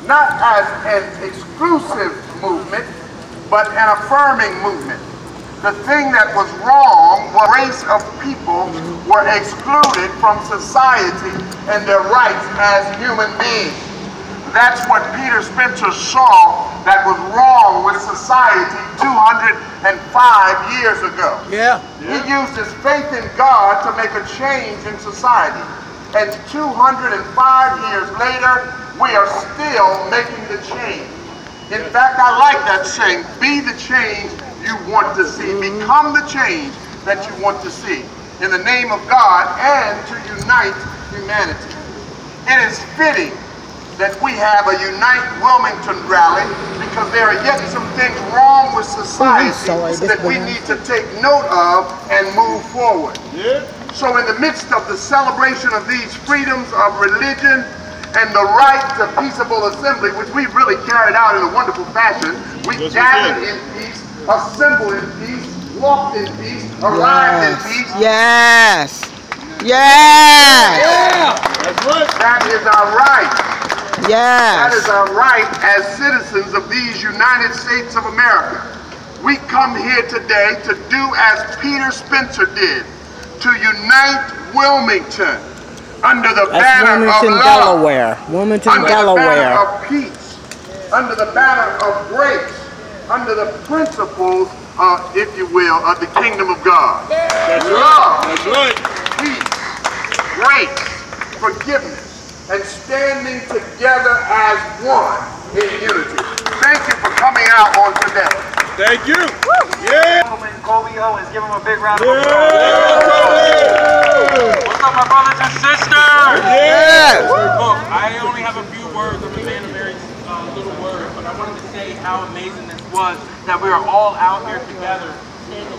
not as an exclusive movement, but an affirming movement. The thing that was wrong was a race of people were excluded from society and their rights as human beings. That's what Peter Spencer saw that was wrong with society 205 years ago. Yeah. He used his faith in God to make a change in society. And 205 years later, we are still making the change. In fact, I like that saying, be the change you want to see. Become the change that you want to see in the name of God and to unite humanity. It is fitting that we have a Unite Wilmington rally because there are yet some things wrong with society that we need to take note of and move forward. Yeah. So in the midst of the celebration of these freedoms of religion and the right to peaceable assembly, which we really carried out in a wonderful fashion, we gathered in peace, assembled in peace, walked in peace, arrived in peace. Yes. Yes. Yeah. That's right. That is our right. Yes. That is our right as citizens of these United States of America. We come here today to do as Peter Spencer did, to unite Wilmington under the banner of love, Delaware. Wilmington, under Delaware. the banner of peace, under the banner of grace, under the principles, if you will, of the kingdom of God. That's love, right. That's right. Peace, grace, forgiveness, and standing together as one in unity. Thank you for coming out on today. Thank you. Yeah. Colby Owens, give him a big round of applause. What's up, my brothers and sisters? Yeah. Look, I only have a few words. I'm a man of very little words, but I wanted to say how amazing this was that we are all out here together.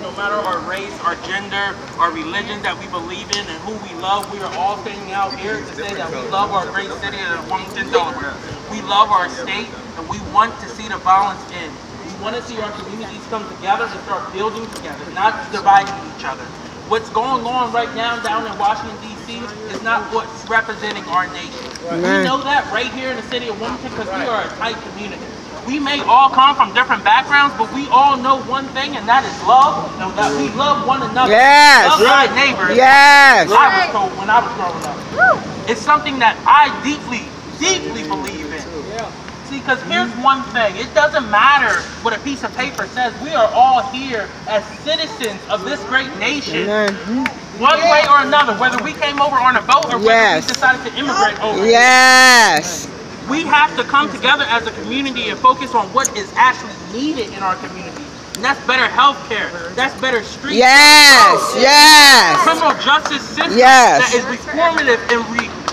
No matter our race, our gender, our religion that we believe in, and who we love, we are all standing out here to say that we love our great city of Wilmington, Delaware. We love our state, and we want to see the violence end. We want to see our communities come together and start building together, not dividing each other. What's going on right now down in Washington, D.C. is not what's representing our nation. We know that right here in the city of Wilmington because we are a tight community. We may all come from different backgrounds, but we all know one thing, and that is love, and that we love one another. Yes. Love my neighbors. Yes. I was told when I was growing up. It's something that I deeply, deeply believe in. See, because here's one thing. It doesn't matter what a piece of paper says. We are all here as citizens of this great nation. One way or another, whether we came over on a boat or whether we decided to immigrate over. Yes. We have to come together as a community and focus on what is actually needed in our community. And that's better health care. That's better street. Yes. Yes. Criminal justice system Yes. that is reformative and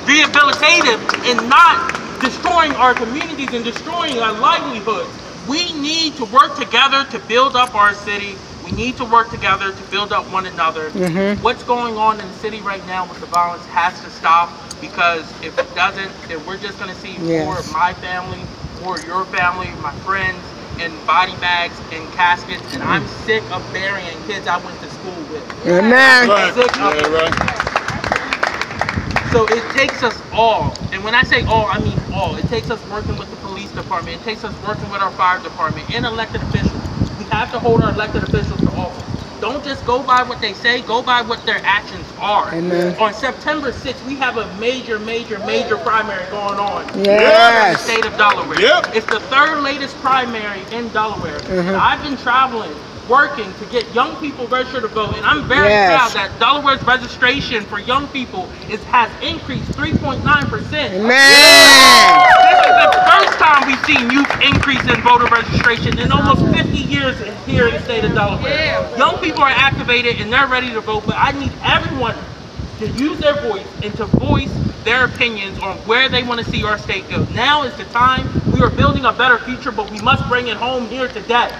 rehabilitative and not destroying our communities and destroying our livelihoods. We need to work together to build up our city. We need to work together to build up one another. What's going on in the city right now with the violence has to stop, because if it doesn't, then we're just going to see more of my family, more of your family, my friends, in body bags and caskets. And I'm sick of burying kids I went to school with. Amen. I'm sick of it. So it takes us all, and when I say all, I mean all. It takes us working with the police department. It takes us working with our fire department and elected officials. We have to hold our elected officials to office. Don't just go by what they say, go by what their actions are. Amen. On September 6th, we have a major primary going on in the state of Delaware. It's the third latest primary in Delaware. I've been traveling, working to get young people registered to vote, and I'm very proud that Delaware's registration for young people has increased 3.9%. This is the first time we've seen youth increase in voter registration in almost 50 years here in the state of Delaware. Young people are activated and they're ready to vote, but I need everyone to use their voice and to voice their opinions on where they want to see our state go. Now is the time. We are building a better future, but we must bring it home here today.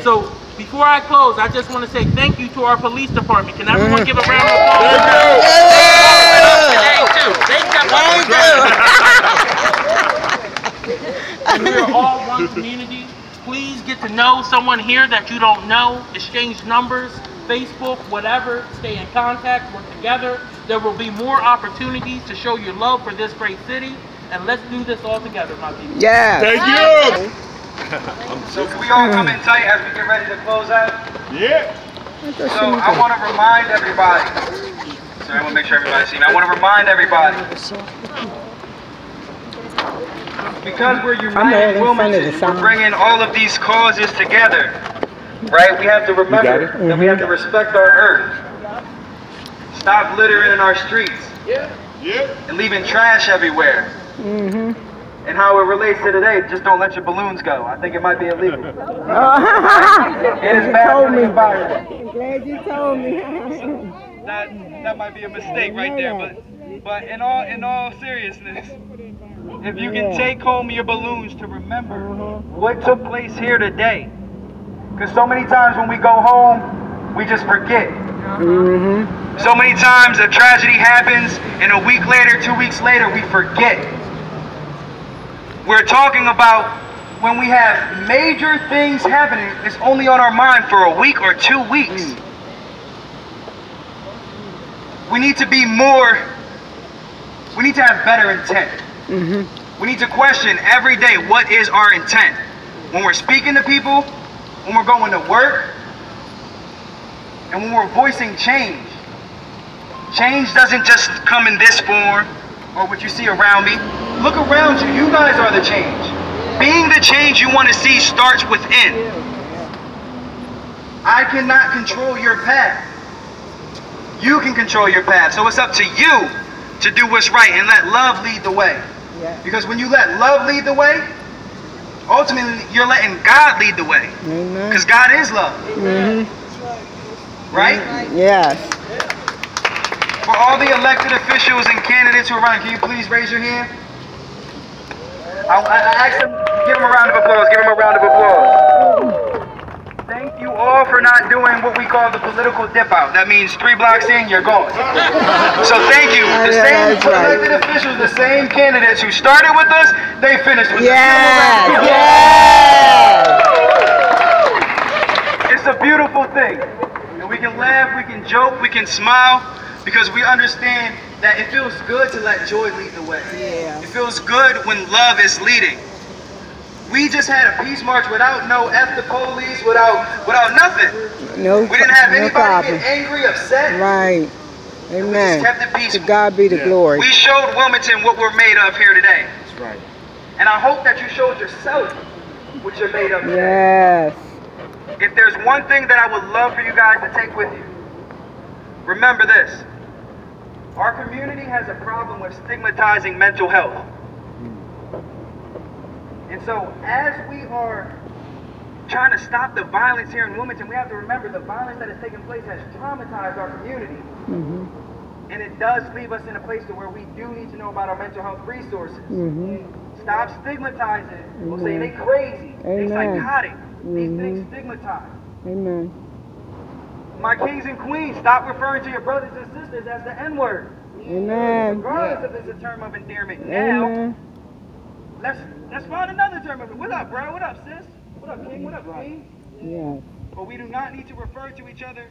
So before I close, I just want to say thank you to our police department. Can everyone give a round of applause? And we are all one community. Please get to know someone here that you don't know. Exchange numbers, Facebook, whatever. Stay in contact, work together. There will be more opportunities to show your love for this great city. And let's do this all together, my people. Yes. Thank you. So can we all come in tight as we get ready to close out? Yeah. So I want to remind everybody. Sorry, I want to make sure everybody's seen. I want to remind everybody. Because we're united in Wilmington, we're bringing all of these causes together. Right? We have to remember that we have to respect our earth. Stop littering in our streets. And leaving trash everywhere. And how it relates to today, just don't let your balloons go. I think it might be illegal. It is bad for the environment. I'm glad you told me. That might be a mistake right there, but in all seriousness, if you can take home your balloons to remember what took place here today, because so many times when we go home, we just forget. So many times a tragedy happens, and a week later, 2 weeks later, we forget. We're talking about when we have major things happening, it's only on our mind for a week or 2 weeks. We need to be more, we need to have better intent. We need to question every day, what is our intent? When we're speaking to people, when we're going to work, and when we're voicing change. Change doesn't just come in this form, or what you see around me. Look around you. You guys are the change. Being the change you want to see starts within. I cannot control your path. You can control your path. So it's up to you to do what's right and let love lead the way. Because when you let love lead the way, ultimately you're letting God lead the way. Because God is love. Right? Yes. For all the elected officials and candidates who are running, can you please raise your hand? I asked them, give them a round of applause, give them a round of applause. Thank you all for not doing what we call the political dip out. That means 3 blocks in, you're gone. So thank you. The same elected officials, the same candidates who started with us, they finished with us. It's a beautiful thing. And we can laugh, we can joke, we can smile, because we understand that it feels good to let joy lead the way. It feels good when love is leading. We just had a peace march without no F the police, without nothing. We didn't have anybody get angry, upset. Right. Amen. We just kept it peaceful. To God be the glory. We showed Wilmington what we're made of here today. That's right. And I hope that you showed yourself what you're made of today. Yes. If there's one thing that I would love for you guys to take with you, remember this. Our community has a problem with stigmatizing mental health. And so as we are trying to stop the violence here in Wilmington, we have to remember the violence that has taken place has traumatized our community. And it does leave us in a place to where we do need to know about our mental health resources. Stop stigmatizing. We'll say they crazy, they psychotic. These things stigmatize. Amen. My kings and queens, stop referring to your brothers and sisters as the N-word. Amen. Regardless if it's a term of endearment. Now, let's find another term of it. What up, bro? What up, sis? What up, king? What up, queen? Yes. But we do not need to refer to each other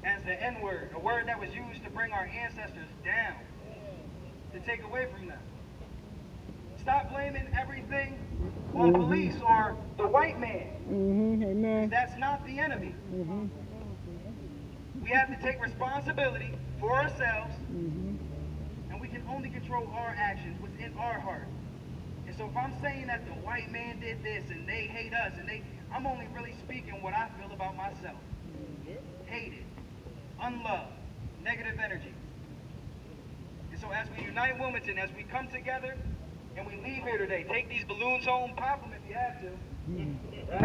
as the N-word, a word that was used to bring our ancestors down, to take away from them. Stop blaming everything on police or the white man. Amen. That's not the enemy. We have to take responsibility for ourselves, and we can only control our actions within our heart. And so if I'm saying that the white man did this and they hate us, and I'm only really speaking what I feel about myself. Hated, unloved, negative energy. And so as we unite Wilmington, as we come together and we leave here today, take these balloons home, pop them if you have to. Right?